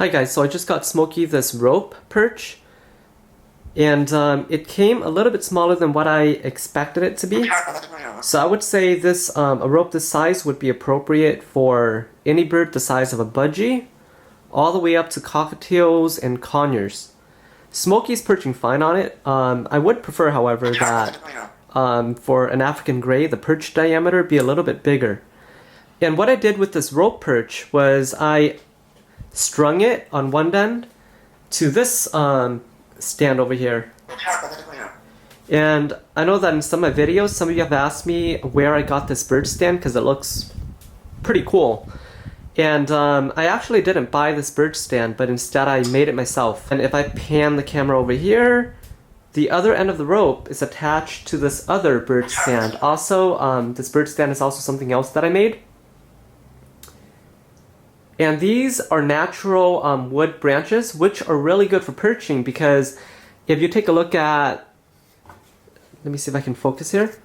Hi guys, so I just got Smokey this rope perch, and it came a little bit smaller than what I expected it to be. So I would say this a rope this size would be appropriate for any bird the size of a budgie, all the way up to cockatiels and conures. Smokey's perching fine on it. I would prefer, however, that for an African gray, the perch diameter be a little bit bigger. And what I did with this rope perch was I strung it on one end to this stand over here. And I know that in some of my videos, some of you have asked me where I got this bird stand because it looks pretty cool. And I actually didn't buy this bird stand, but instead I made it myself. And if I pan the camera over here, the other end of the rope is attached to this other bird stand. Also, this bird stand is also something else that I made. And these are natural wood branches, which are really good for perching because if you take a look at, let me see if I can focus here.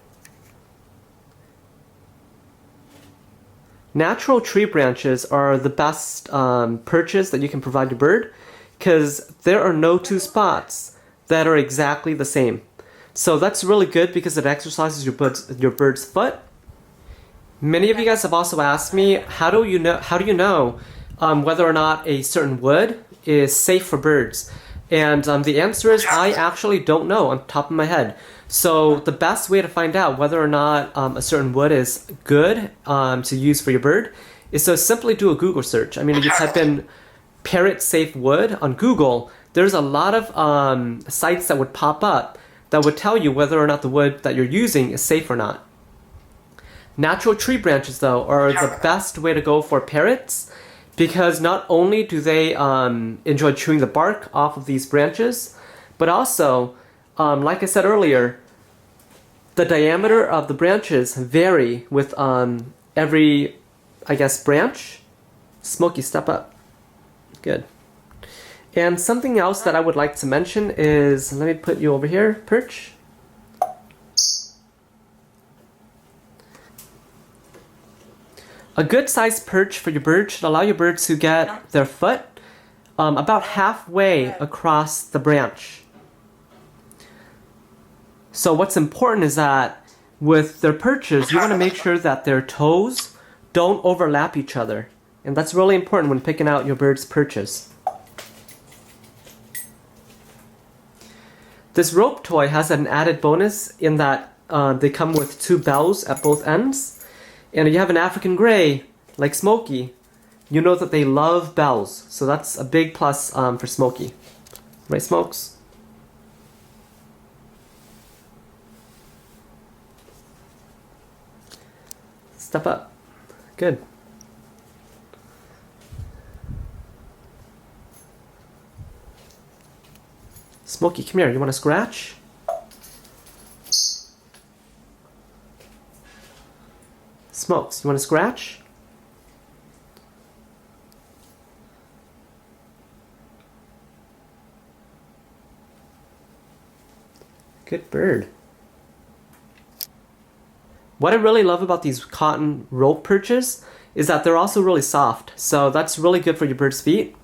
Natural tree branches are the best perches that you can provide your bird because there are no two spots that are exactly the same. So that's really good because it exercises your bird's foot. Many of you guys have also asked me, how do you know whether or not a certain wood is safe for birds? And the answer is I actually don't know on top of my head. So the best way to find out whether or not a certain wood is good to use for your bird is to simply do a Google search. I mean, if you type in parrot safe wood on Google, there's a lot of sites that would pop up that would tell you whether or not the wood that you're using is safe or not. Natural tree branches, though, are the best way to go for parrots because not only do they enjoy chewing the bark off of these branches, but also, like I said earlier, the diameter of the branches vary with every, I guess, branch. Smokey, step up. Good. And something else that I would like to mention is, let me put you over here, Perch. A good sized perch for your bird should allow your bird to get their foot about halfway across the branch. So what's important is that with their perches, you want to make sure that their toes don't overlap each other. And that's really important when picking out your bird's perches. This rope toy has an added bonus in that they come with two bells at both ends. And if you have an African gray, like Smokey, you know that they love bells. So that's a big plus for Smokey. Right, Smokes? Step up. Good. Smokey, come here. You want to scratch? Smokes, you want to scratch? Good bird. What I really love about these cotton rope perches is that they're also really soft, so that's really good for your bird's feet.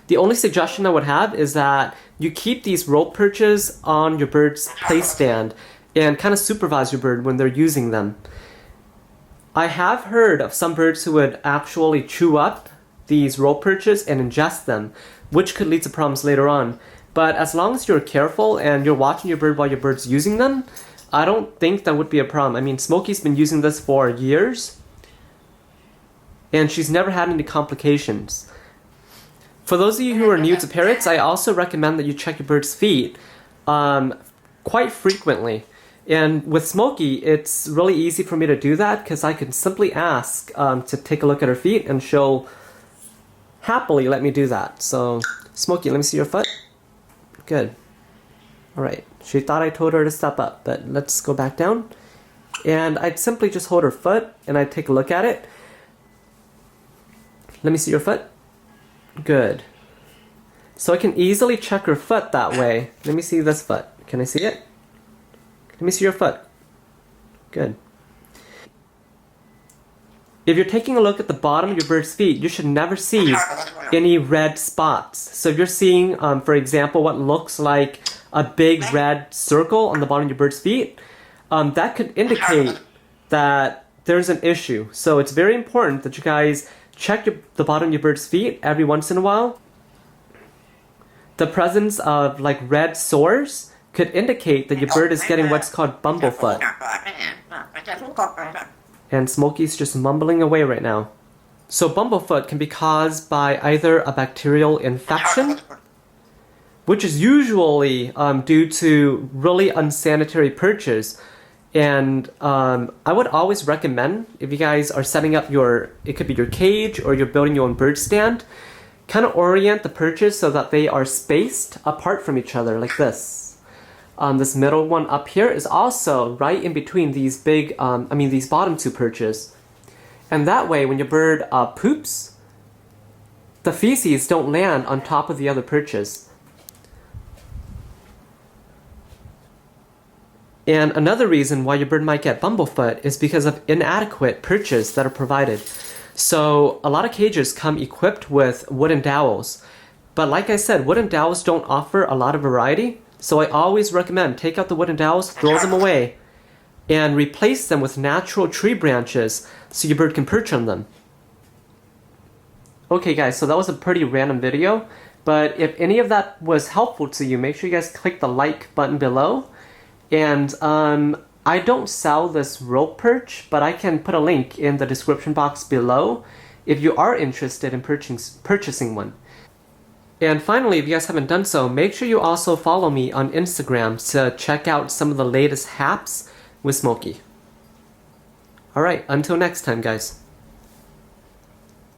The only suggestion I would have is that you keep these rope perches on your bird's play stand and kind of supervise your bird when they're using them. I have heard of some birds who would actually chew up these rope perches and ingest them, which could lead to problems later on. But as long as you're careful and you're watching your bird while your bird's using them, I don't think that would be a problem. I mean, Smokey's been using this for years, and she's never had any complications. For those of you who are new to parrots, I also recommend that you check your bird's feet quite frequently. And with Smokey, it's really easy for me to do that because I can simply ask to take a look at her feet and she'll happily let me do that. So, Smokey, let me see your foot. Good. Alright, she thought I told her to step up, but let's go back down. And I'd simply just hold her foot and I'd take a look at it. Let me see your foot. Good. So I can easily check her foot that way. Let me see this foot. Can I see it? Let me see your foot. Good. If you're taking a look at the bottom of your bird's feet, you should never see any red spots. So if you're seeing, for example, what looks like a big red circle on the bottom of your bird's feet, that could indicate that there's an issue. So it's very important that you guys check the bottom of your bird's feet every once in a while. The presence of like red sores could indicate that your bird is getting what's called bumblefoot. And Smokey's just mumbling away right now. So bumblefoot can be caused by either a bacterial infection, which is usually due to really unsanitary perches. And I would always recommend, if you guys are setting up it could be your cage or you're building your own bird stand, kind of orient the perches so that they are spaced apart from each other like this. This middle one up here is also right in between these these bottom two perches. And that way, when your bird poops, the feces don't land on top of the other perches. And another reason why your bird might get bumblefoot is because of inadequate perches that are provided. So a lot of cages come equipped with wooden dowels. But like I said, wooden dowels don't offer a lot of variety. So I always recommend take out the wooden dowels, throw them away, and replace them with natural tree branches so your bird can perch on them. Okay guys, so that was a pretty random video. But if any of that was helpful to you, make sure you guys click the like button below. And I don't sell this rope perch, but I can put a link in the description box below if you are interested in purchasing one. And finally, if you guys haven't done so, make sure you also follow me on Instagram to check out some of the latest haps with Smokey. Alright, until next time guys.